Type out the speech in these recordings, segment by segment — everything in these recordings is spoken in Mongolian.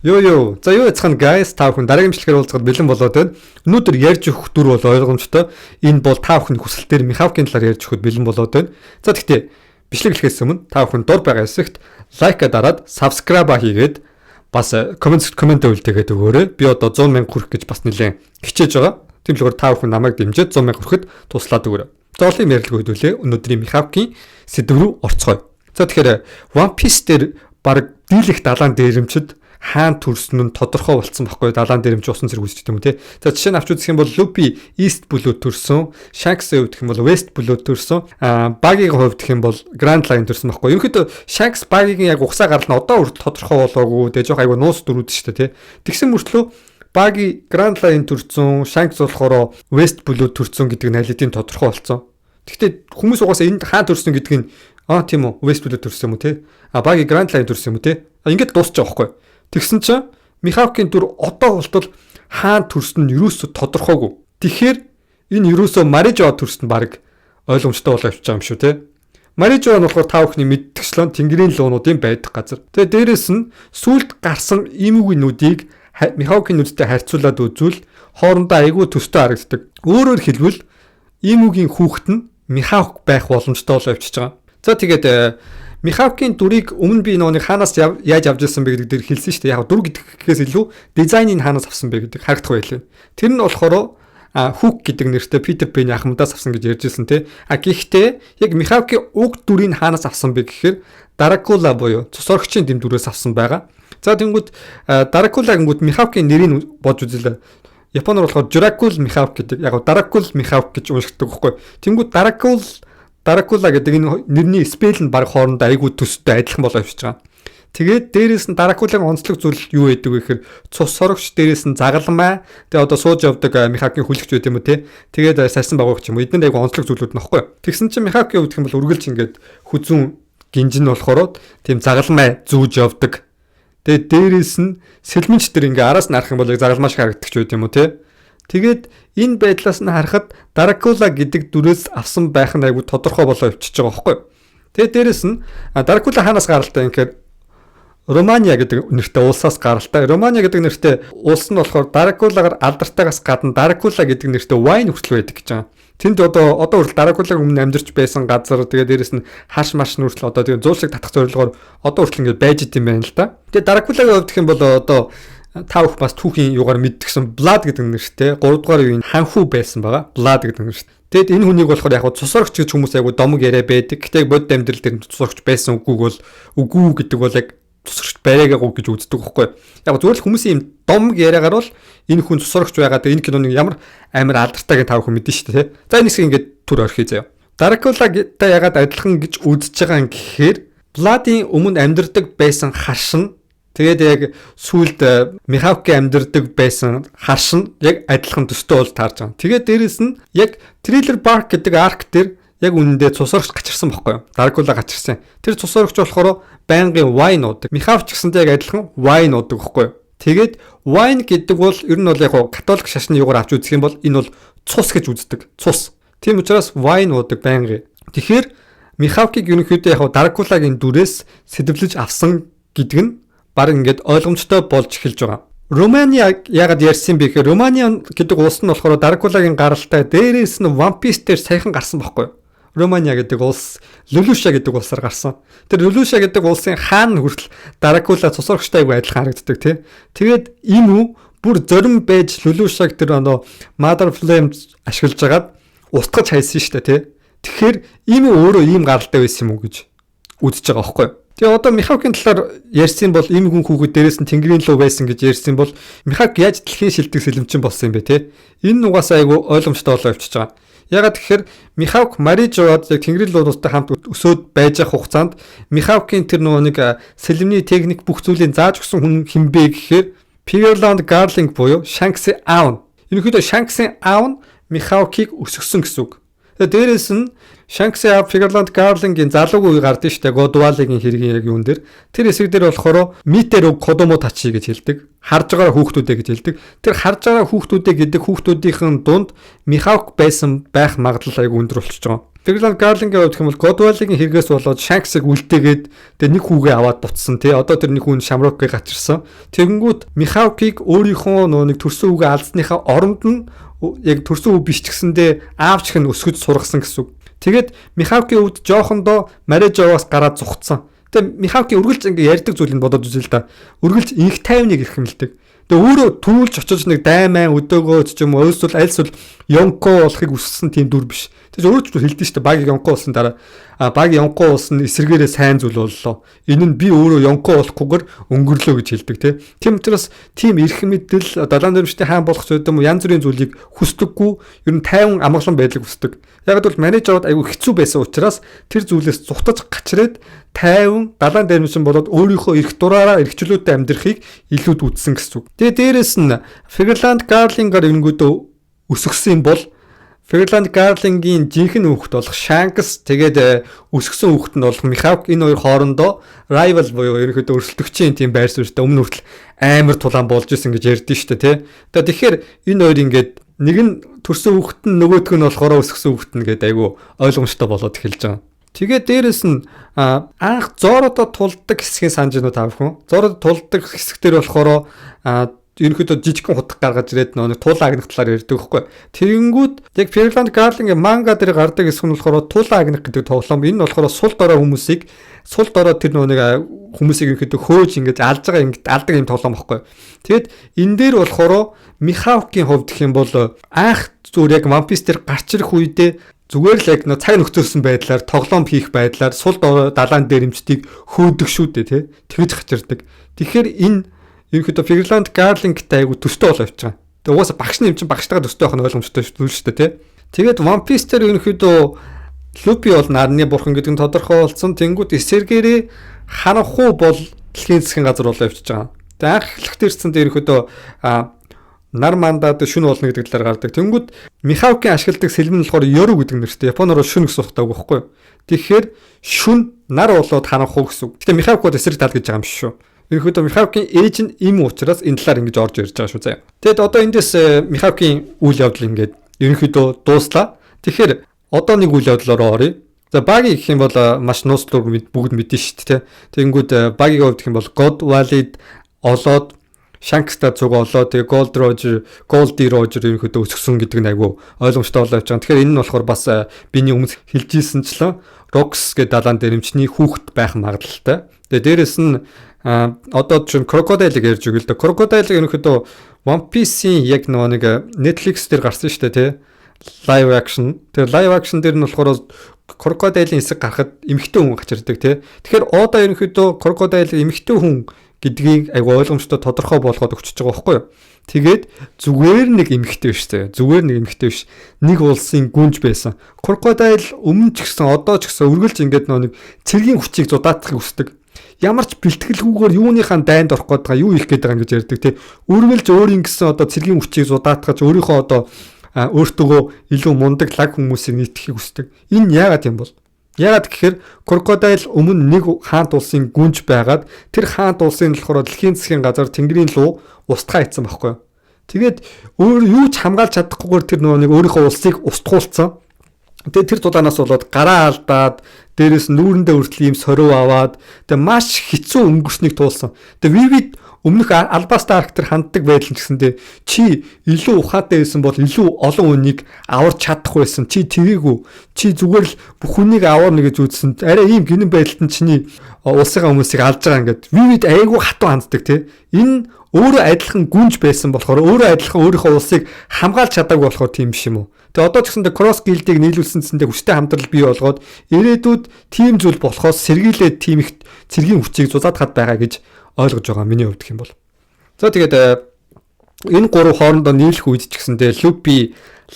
Юу. За юу яцхан guys та бүхэн дараагийн бичлэгээр уулзахад бэлэн болоод байна. Өнөөдөр ярьж өгөх дүр бол ойлгомжтой. Энэ бол та бүхэн хүсэлтээр Михалкийн талаар ярьж өгөхөд бэлэн болоод байна. За тэгтээ бичлэг эхлэхээс өмнө та бүхэн дур байгаа хэсэгт лайк дараад subscribe хийгээд бас комент үлдээгээд өгөөрэй. Би одоо 100,000 хүрэх гэж бас нэлээд хичээж байгаа. Тийм болохоор та бүхэн намайг дэмжиж 100,000 хүрэхэд туслаад өгөөрэй. За олон ярилцлага хөдөлөө. Өнөөдрийн Михалкийн сэдв рүү орцгоё. За тэгэхээр One Piece дээр баг дийлэх далайн дээрэмчд хаан төрсөн нь тодорхой болсон байхгүй далайн дээрэмч усан зэрэг үүсч гэдэг юм те. За жишээ нь авч үзэх юм бол Luffy East Blue төрсөн, Shanks-ийн хувьд гэх юм бол West Blue төрсөн, Buggy-ийн хувьд гэх юм бол Grand Line төрсөн байхгүй. Ерөнхийдөө Shanks Buggy-ийн яг угсаа гарал нь одоо хүртэл тодорхой болоогүй. Тэгээ жоох айгу нуус дөрүүд шүү дээ те. Тэгсэн мөртлөө Buggy Grand Line төрсөн, Shanks болохоор West Blue төрсөн гэдэг нь алидийн тодорхой болсон. Гэхдээ хүмүүс угаасаа энд хаан төрсөн гэдэг нь тийм үү West Blue төрсөн юм уу те. Buggy Grand Line төрсөн юм уу те. Ингээд дуусчих жоохгүй. Тэгсэн чинь Михалкийн дүр одоо болтол хаан төрсөн нь юусоо тодорхойгүй. Тэгэхээр энэ юусоо Марижо төрсөн баг ойлгомжтой болоо явж байгаа юм шүү те. Марижо нь болохоор та бүхний мэдтгчлэн тэнгэрийн луунуудын байдаг газар. Тэгээ дээрэс нь сүлд гарсан имүгнүүдийг Михалкийн нүдтэй харьцуулаад үзвэл хоорондоо айгүй төстэй харагддаг. Өөрөөр хэлбэл имүгийн хүүхэд нь Михалк байх боломжтой болоо явж байгаа. За тэгээд Михалкийн дүрийг өмнө би нөөний хаанаас яаж авч ирсэн бэ гэдэг дээр хэлсэн шүү дээ. Яг дүр гэдгээс илүү дизайныг хаанаас авсан бэ гэдэг харагдах байлаа. Тэр нь болохоор Хук гэдэг нэртэй Питер Пэний ахмадаас авсан гэж ярьж ирсэн те. Гэхдээ яг Михалкийн уг дүрийг хаанаас авсан бэ гэхээр Дракула буюу цус орогчийн дэм дүрээс авсан байгаа. За тэнгууд Дракула гингүүд Михалкийн нэрийг бодж үзлээ. Японоор болохоор Dracul Mihawk гэдэг. Яг Dracul Mihawk гэж уншигддаг байхгүй. Тэнгууд Дракула гэдэг энэ нэрний спел нь баг хоорондоо айгүй төстэй адилхан болоо явж байгаа. Тэгээд дээрээс нь Дракулагийн онцлог зүйл юу байдаг вэ гэхээр цус сорогч дээрээс нь загалмай. Тэгээ одоо сууж явдаг Михалкийн хүлэгч байт юм уу те. Тэгээд сарсан багууч юм уу. Эдгээр айгүй онцлог зүйлүүд нөхгүй. Тэгсэн чинь Михалкийн хувьд юм бол үргэлж ингээд хүзүүн гинжин болохоор тийм загалмай зүүж явдаг. Тэгээд дээрээс нь сэлмэнч төр ингээ араас нь харах юм бол загалмай шиг харагддаг ч байт юм уу те. Тэгээд энэ байдлаас нь харахад Дракула гэдэг дүрээс авсан байх нь айгүй тодорхой болоо явчихж байгаа байхгүй. Тэгээд дээрэс нь Дракула хаанаас гаралтай юм гэхээр Романия гэдэг нэртэй улсаас гаралтай. Романия гэдэг нэртэй улс нь болохоор Дракулагаар алдартай гадна Дракула гэдэг нэртэй вайн хүртэл байдаг гэж байгаа. Тэнд одоо хүртэл Дракулагийн өмнө амьдарч байсан газар тэгээд дээрэс нь хаш маш нүртэл одоо тэгээд зуулшиг татах зорилгоор одоо хүртэл ингээд байж идэм байна л да. Тэгээд Дракулагийн хувьд гэх юм бол одоо та бүх бас түүхийн югаар мэддгсэн Blood гэдэг нэртэй 3 дугаар үеийн ханхүү байсан байгаа. Blood гэдэг нэртэй. Тэгэд энэ хүнийг болохоор яг цусорогч гэж хүмүүс айгу домог яриа байдаг. Гэтэ бодит амьдрал дээр цусорогч байсан үгүйг бол үгүй гэдэг бол яг цусорогч барайгаагүй гэж үздэг байхгүй. Яг зөвхөн хүмүүсийн юм домог яриагаар бол энэ хүн цусорогч байгаад энэ киноны ямар амар алдартай гэж та бүхэн мэднэ шүү дээ. За энэ хэсгийг ингээд түр орхий заяа. Дракулагтай ягаад адилхан гэж үзэж байгаа юм гэхээр Blood-ийн өмнө амьдардаг байсан харш нь тэгээд яг сүүлд Михалкийн амьдардаг байсан харш нь яг адилхан төстэй бол таарж байгаа. Тэгээд дээрэс нь яг Thriller Bark гэдэг арк дээр яг үнэндээ цусорогч гачирсан байхгүй юу? Дракула гачирсан. Тэр цусорогч болохоор байнгын wine уудаг. Михалк ч гэсэнтэй яг адилхан wine уудаг байхгүй юу? Тэгээд wine гэдэг бол ер нь бол яг католик шашны югаар авч үзэх юм бол энэ бол цус гэж үздэг. Цус. Тийм учраас wine уудаг байнгын. Тэгэхээр Михалкийг ерөнхийдөө яг Дракулагийн дүрээс сэдвлэж авсан гэдэг нь баг ингээд ойлгомжтой болж эхэлж байгаа. Романия ягаад ярьсан бэ гэхээр Романия гэдэг улс нь болохоор Дракулагийн гаралтай дээрээс нь One Piece дээр саяхан гарсан байхгүй юу? Романия гэдэг улс Лулуша гэдэг улсаар гарсан. Тэр Лулуша гэдэг улсын хаан хүртэл Дракула цусорогчтой адилхан харагддаг тий. Тэгээд ийм бүр зорин байж Лулушаг тэр Mother Flame ашиглаж агаад устгаж хайсан шүү дээ тий. Тэгэхээр ийм өөрөө ийм гаралтай байсан юм уу гэж үзэж байгаа байхгүй юу? Тэгээ одоо Михалкийн талаар ярьсан бол им хүн хүүхэд дээрээс нь тэнгэрийн луу байсан гэж ярьсан бол Михалк яаж дэлхийн шилдэг сэлэмчин болсон юм бэ те? Энэ нугасаа айгу ойлгомжтой болоо явчихж байгаа. Ягаад тэгэхээр Михалк Марижоод яг тэнгэрийн луунуудтай хамт өсөөд байж явах хугацаанд Михалкийн тэр нэг сэлэмний техник бүх зүйлийг зааж өгсөн хүн хинбэ гэхээр Pyrland Garling буюу Shanks-ийн аав. Ерөнхийдөө Shanks-ийн аав нь Михалкийг өсгсөн гэсэн үг. Тэгээд дээрээс нь Shanks-ийн аав Pyrland Garling-ийн залууг үе гардаг шүү дээ. Godwall-ийн хэргийн яг юун дээр. Тэр хэсэг дээр болохоор Miteru Kodomo Tachi гэж хэлдэг. Харж байгаа хүүхдүүдээ гэж хэлдэг. Тэр харж байгаа хүүхдүүдээ гэдэг хүүхдүүдийн дунд Михалк байсан байх магадлал айгүй өндөр болчихж байгаа. Фирланд Гарлингийн хувьд гэх юм бол Годвалигийн хэрэгээс болоод Шанксыг үлдээгээд тэгээ нэг хүүгээ аваад буцсан тий. Одоо тэр нэг хүн Шамрокыг гачирсан. Тэгэнгүүт Михалкийг өөрийнхөө нөгөө нэг төрсөн хүүгээ алдсныхаа оронд нь яг төрсөн хүү биш ч гэсэндээ аавч хэн өсгөж сургасан гэсэн үг. Тэгээд Михалкийн хувьд жоохондоо Марежовоос гараад зугтсан. Тэгээ Михалкийн үргэлж ингээ ярьдаг зүйлийг бодоод үзэл та. Үргэлж инх тайвныг эрхэмлдэг. Тэгээ өөрөө төрүүлж очиж нэг даймаа өдөөгөө ч юм уу өөсвөл альсвал Йонко болохыг хүссэн тийм дүр биш. Тэгээ өөрөө ч хэлдэг шүү дээ. Багийг Йонко болсон дараа баг Йонко болсон эсэргээрээ сайн зүйл боллоо. Энэ нь би өөрөө Йонко болохгүйгээр өнгөрлөө гэж хэлдэг тийм учраас тийм эрх мэдэл далайн дэрмчтэй хаан болох ч юм уу янз бүрийн зүйлийг хүсдэггүй. Ер нь тайван амгалан байдлыг хүсдэг. Яг л менежерд аягүй хэцүү байсан учраас тэр зүйлээс зугтаж гачрээд тайван далайн дэрмчин болоод өөрийнхөө эрх дураараа эрхчлөөтэй амьдрахыг илүүд үзсэн гэсэн үг. Тэгээ дээрэс нь Фирланд Гарлингаар ерөнгөдөө өсгсөн бол Фирланд Гарлингийн жинхэнэ хүүхэд болох Шанкс тэгээд өсгсөн хүүхэд нь болох Михалк энэ хоёр хоорондоо rival буюу ерөнхийдөө өрсөлдөгчийн тийм байр суурьтай өмнө хүртэл амар тулаан болж исэн гэж ярьдэн шүү дээ тий. Тэгэхээр энэ хоёр ингээд нэг нь төрсөн хүүхэд нь нөгөөх нь болохоор өсгсөн хүүхэд нь гэдэг айгу ойлгомжтой болоод эхэлж байгаа. Тэгээд дээрэс нь анх Зородо тулдаг хэсгийг санаж байна уу та бүхэн? Зородо тулдаг хэсэг дээр болохоор ерөнхийдөө жижигхэн хутга гаргаж ирээд нэг туулаа агнах талаар ярьдаг байхгүй. Тэгэнгүүт яг Фирланд Гарлингийн манга дээр гардаг хэсэг нь болохоор туулаа агнах гэдэг тоглоом. Энэ нь болохоор сул дорой хүмүүсийг тэр нэг хүмүүсийг ерөнхийдөө хөөж ингэж алж байгаа ингэж алдаг юм тоглоом байхгүй. Тэгэд энэ дээр болохоор Михалкийн хувьд гэх юм бол анх зүгээр яг One Piece дээр гарч ирэх үедээ зүгээр л яг цаг нөхцөлсөн байдлаар тоглоом хийх байдлаар сул далайн дээрэмчдийг хөөдөг шүү дээ тий. Тэгж хачирдаг. Тэгэхээр энэ ерөнхийдөө Фирланд Гарлингтай айгу төстэй болоо явж байгаа. Тэгээ угаасаа багш нь юм чинь багштайгаа төстэй байх нь ойлгомжтой шүү дээ тий. Тэгээд One Piece дээр ерөнхийдөө Люпи бол нарны бурхан гэдэг нь тодорхой болсон. Тэнгүүд эсэргээрээ ханахгүй бол дэлхийн засгийн газар болоо явж байгаа. Тэгээ анх эхлэхдээ ирсэн ерөнхийдөө нар мандаад шүн болно гэдэг талаар гардаг. Тэнгүүд Михалкийн ашигладаг сэлмэн болохоор Ёру гэдэг нэртэй. Японоор шүн гэсэн утгатай байхгүй юу? Тэгэхээр шүн нар болоод ханахгүй гэсэн үг. Гэтэ Михалкууд эсрэг тал гэж байгаа юм шүү. Ерөнхийдөө Михалкийн ээж нь им учраас энэ талаар ингэж орж ирж байгаа шүү заяа. Тэгэд одоо эндээс Михалкийн үйл явдал ингээд ерөнхийдөө дууслаа. Тэгэхээр одоо нэг үйл явдлаараа оръё. За багийг гэх юм бол маш нууцлуур бүгд мэднэ шүү дээ. Тэгэнгүүт багийн хувьд гэх юм бол God Valley-д олоод Шанкстай цуг олоо. Тэгээ Голди Рожер ерөнхийдөө өсгсөн гэдэг нь айгүй ойлгомжтой болоо явж байгаа. Тэгэхээр энэ нь болохоор бас биний өмнө хэлжсэн Рокс гэдэг далайн дэрэмчний хүүхэд байх магадлалтай. Тэгээ дээрэс нь одоо ч Крокодайлыг ярьж өгөл дээ. Крокодайлыг ерөнхийдөө One Piece-ийн яг нэг Netflix дээр гарсан шүү дээ тий. Live action. Тэгээ live action дээр нь болохоор Крокодайлын эсэг гарахад эмэгтэй хүн гачирдаг тий. Тэгэхээр одоо ерөнхийдөө Крокодайл эмэгтэй хүн гэдгийг айгу ойлгомжтой тодорхой болгоод өгчөж байгаа байхгүй юу. Тэгээд зүгээр нэг эмэгтэй биш заяа. Зүгээр нэг эмэгтэй биш. Нэг улсын гүнж байсан. Крокодайл өмнө ч гэсэн одоо ч гэсэн үргэлж ингээд нэг цэргийн хүчийг зудаатахыг хүсдэг. Ямар ч бэлтгэлгүйгээр юуныхаа дайнд орох гээд байгаа юу их гээд байгаа гэж ярьдаг тий. Үргэлж өөрийн гэсэн одоо цэргийн хүчийг зудаатгаж өөрийнхөө одоо өөртөөгөө илүү мундаг лаг хүмүүсийг нийтгэхийг хүсдэг. Энэ яагаад юм бол? Яагаад гэхээр Крокодайл өмнө нэг хаант улсын гүнж байгаад тэр хаант улсын болохоор дэлхийн засгийн газар тэнгэрийн луу устгаа хийцэн байхгүй юу. Тэгээд өөр юу ч хамгаалж чадахгүйгээр тэр нэг өөрийнхөө улсыг устгуулсан. Тэгээд тэр дулаанаас болоод гараа алдаад дээрээс нүүрэндээ хүртэл ийм сорив аваад тэгээд маш хэцүү өнгөрснийг туулсан. Тэгээд Vivid өмнөх Alabasta Arc-тер ханддаг байдал нь гэсэндээ чи илүү ухаантай байсан бол илүү олон хүнийг аварч чадах байсан. Чи тгээгүй. Чи зүгээр л бүх хүнийг аварна гэж үзсэн. Арай ийм гинэн байдалд нь чиний улсынхаа хүмүүсийг алж байгаа ингээд Vivid айгүй хатуу ханддаг тий. Энэ өөрөө адилхан гүнж байсан болохоор өөрөө адилхан өөрийнхөө улсыг хамгаалж чадаагүй болохоор тийм биш юм уу? Тэгээ одоо ч гэсэндээ Cross Guild-ийг нийлүүлсэнцэндээ хүчтэй хамтрал бий болгоод ирээдүйд тийм зүйл болохоос сэргийлээд тийм их цэргийн хүчийг зузаатгаад байгаа гэж ойлгож байгаа миний хувьд гэх юм бол. За тэгээд энэ гурав хоорондоо нийлэх үед ч гэсэндээ Luffy,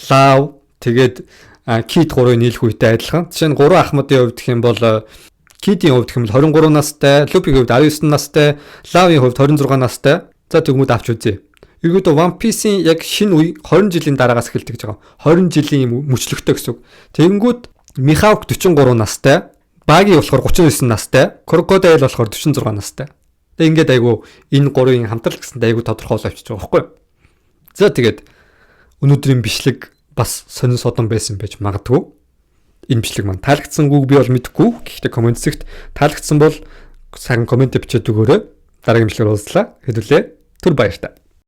Law тэгээд Kid гурвын нийлэх үедээ адилхан. Жишээ нь гурван ахмадын хувьд гэх юм бол Kid-ийн хувьд гэх юм бол 23 настай, Luffy-ийн хувьд 19 настай, Law-ийн хувьд 26 настай. За тэгмүүд авч үзье. Ерөөдөө One Piece-ийн яг шинэ үе 20 жилийн дараагаас эхэлдэг гэж байгаа. 20 жилийн мөчлөгтэй гэсэн үг. Тэгэнгүүт Mihawk 43 настай, Buggy болохоор 39 настай, Crocodile болохоор 46 настай. Тэгээ ингээд айгу энэ гурвын хамтрал гэсэн айгу тодорхой боловч байгаа байхгүй юу? За тэгээд өнөөдрийн бичлэг бас сонин содон байсан байж магадгүй. энэ бичлэг маань таалагдсангүй би бол мэдэхгүй. Гэхдээ комент зэгт таалагдсан бол сайн комент бичээд өгөөрэй. Дараагийн бичлэгээр уулзлаа. Хэдүүлээ. Түр баяр та.